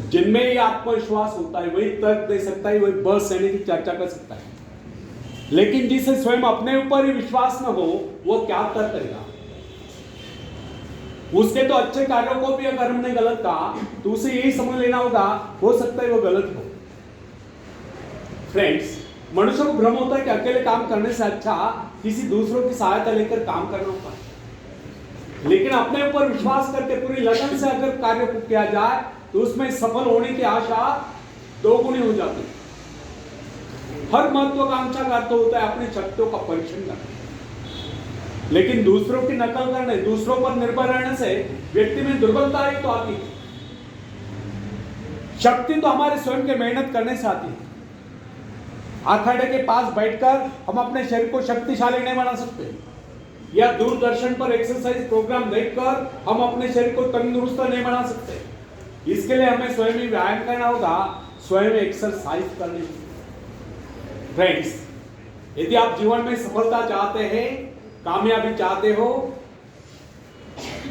जिनमें ये आत्मविश्वास होता है वही तर्क दे सकता है, वही बस यानी की चर्चा कर सकता है। लेकिन जिसे स्वयं अपने ऊपर ही विश्वास न हो वो क्या तर्क करेगा? उसके तो अच्छे कार्यों को भी अगर हमने गलत कहा तो उसे यही समझ लेना होगा, हो सकता है वो गलत हो। फ्रेंड्स, मनुष्य को भ्रम होता है कि अकेले काम करने से अच्छा किसी दूसरों की सहायता लेकर काम करना होता है। लेकिन अपने ऊपर विश्वास करके पूरी लगन से अगर कार्य को किया जाए तो उसमें सफल होने की आशा दोगुनी हो जाती है। हर महत्वाकांक्षा का अर्थ होता है अपनी शक्तियों का परीक्षण करना, लेकिन दूसरों की नकल करने, दूसरों पर निर्भर रहने से व्यक्ति में दुर्बलता ही तो आती है। शक्ति तो हमारे स्वयं के मेहनत करने से आती है। अखाड़े के पास बैठकर हम अपने शरीर को शक्तिशाली नहीं बना सकते, या दूरदर्शन पर एक्सरसाइज प्रोग्राम देखकर हम अपने शरीर को तंदुरुस्त नहीं बना सकते। इसके लिए हमें स्वयं ही व्यायाम करना होगा, स्वयं एक्सरसाइज करनी होगी। फ्रेंड्स, यदि आप जीवन में सफलता चाहते हैं, कामयाबी चाहते हो,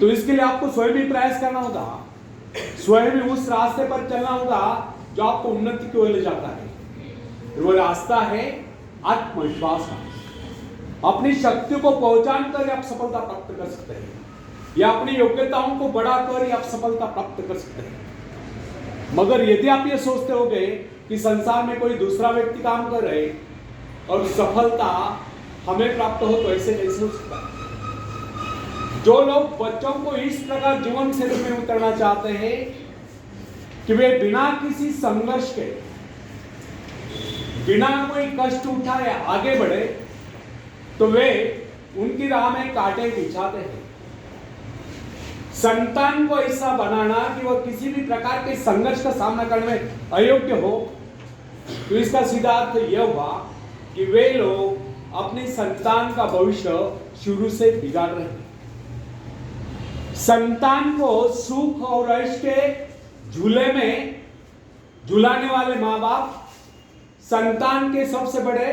तो इसके लिए आपको स्वयं ही प्रयास करना होगा, स्वयं ही उस रास्ते पर चलना होगा जो आपको उन्नति की ओर ले जाता है। वो रास्ता है आत्मविश्वास का। अपनी शक्ति को पहचान कर आप सफलता प्राप्त कर सकते हैं, या अपनी योग्यताओं को बढ़ाकर आप सफलता प्राप्त कर सकते हैं। मगर यदि आप ये सोचते होगे कि संसार में कोई दूसरा व्यक्ति काम कर रहे और सफलता हमें प्राप्त हो, तो ऐसे कैसे हो सकता है? जो लोग बच्चों को इस प्रकार जीवन क्षेत्र में उतरना चाहते हैं कि वे बिना किसी संघर्ष के, बिना कोई कष्ट उठाए आगे बढ़े, तो वे उनकी राह में कांटे बिछाते हैं। संतान को ऐसा बनाना कि वह किसी भी प्रकार के संघर्ष का सामना करने में अयोग्य हो, तो इसका सीधा अर्थ यह हुआ कि वे लोग अपनी संतान का भविष्य शुरू से बिगाड़ रहे हैं। संतान को सुख और ऐश के झूले में झुलाने वाले माँ बाप संतान के सबसे बड़े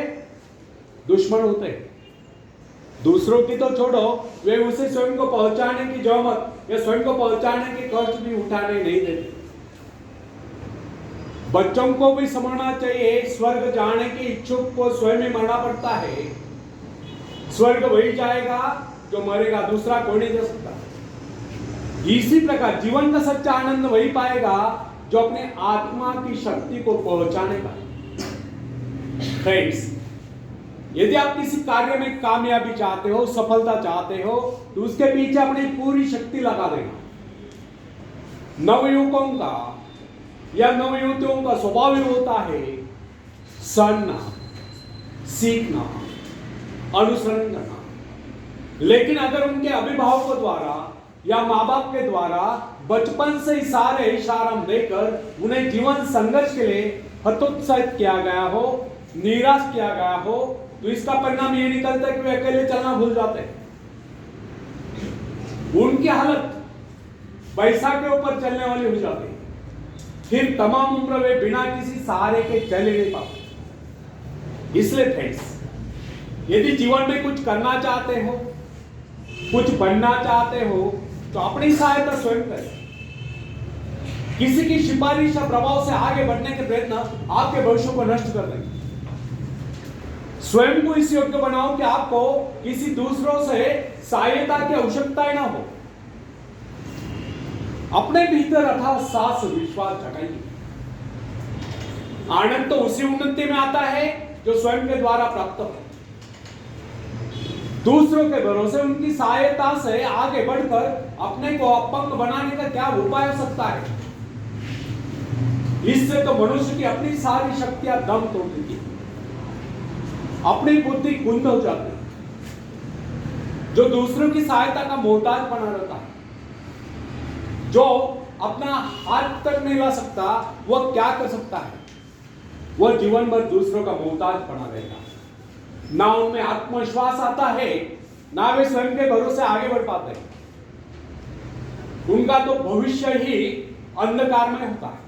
दुश्मन होते हैं। दूसरों की तो छोड़ो, वे उसे स्वयं को पहुंचाने की जहमत या स्वयं को पहुंचाने के कष्ट भी उठाने नहीं देते। बच्चों को भी समझना चाहिए, स्वर्ग जाने की इच्छुक को स्वयं ही मरना पड़ता है। स्वर्ग वही जाएगा जो मरेगा, दूसरा कोई नहीं जा सकता। इसी प्रकार जीवन का सच्चा आनंद वही पाएगा जो अपने आत्मा की शक्ति को पहुंचाने का। फ्रेंड्स, यदि आप किसी कार्य में कामयाबी चाहते हो, सफलता चाहते हो, तो उसके पीछे अपनी पूरी शक्ति लगा देना। नवयुवकों का या नवयुवतियों का स्वभाव ही होता है सुनना, सीखना, अनुसरण करना। लेकिन अगर उनके अभिभावकों द्वारा या माँ बाप के द्वारा बचपन से ही सारे इशारा देकर उन्हें जीवन संघर्ष के लिए हतोत्साहित किया गया हो, निराश किया गया हो, तो इसका परिणाम ये निकलता है कि वे अकेले चलना भूल जाते हैं। उनकी हालत पैसा के ऊपर चलने वाली हो जाती है। फिर तमाम उम्र वे बिना किसी सहारे के चल नहीं पाते। इसलिए फ्रेंड्स, यदि जीवन में कुछ करना चाहते हो, कुछ बनना चाहते हो, तो अपनी सहायता स्वयं करें। किसी की सिफारिश या प्रभाव से आगे बढ़ने के प्रयत्न आपके भविष्य को नष्ट कर देंगे। स्वयं को इस योग्य बनाओ कि आपको किसी दूसरों से सहायता की आवश्यकता ही ना हो। अपने भीतर अथाह साहस विश्वास जगाइए। आनंद तो उसी उन्नति में आता है जो स्वयं के द्वारा प्राप्त हो। दूसरों के भरोसे उनकी सहायता से आगे बढ़कर अपने को अपंग बनाने का क्या उपाय हो सकता है? इससे तो मनुष्य की अपनी सारी शक्तियां दम तोड़ देती है, अपनी बुद्धि गुंद हो जाती है। जो दूसरों की सहायता का मोहताज बना रहता है, जो अपना हाथ तक नहीं ला सकता, वह क्या कर सकता है? वह जीवन भर दूसरों का मोहताज बना रहेगा। ना उनमें आत्मविश्वास आता है, ना वे स्वयं के भरोसे आगे बढ़ पाते हैं। उनका तो भविष्य ही अंधकार में होता है।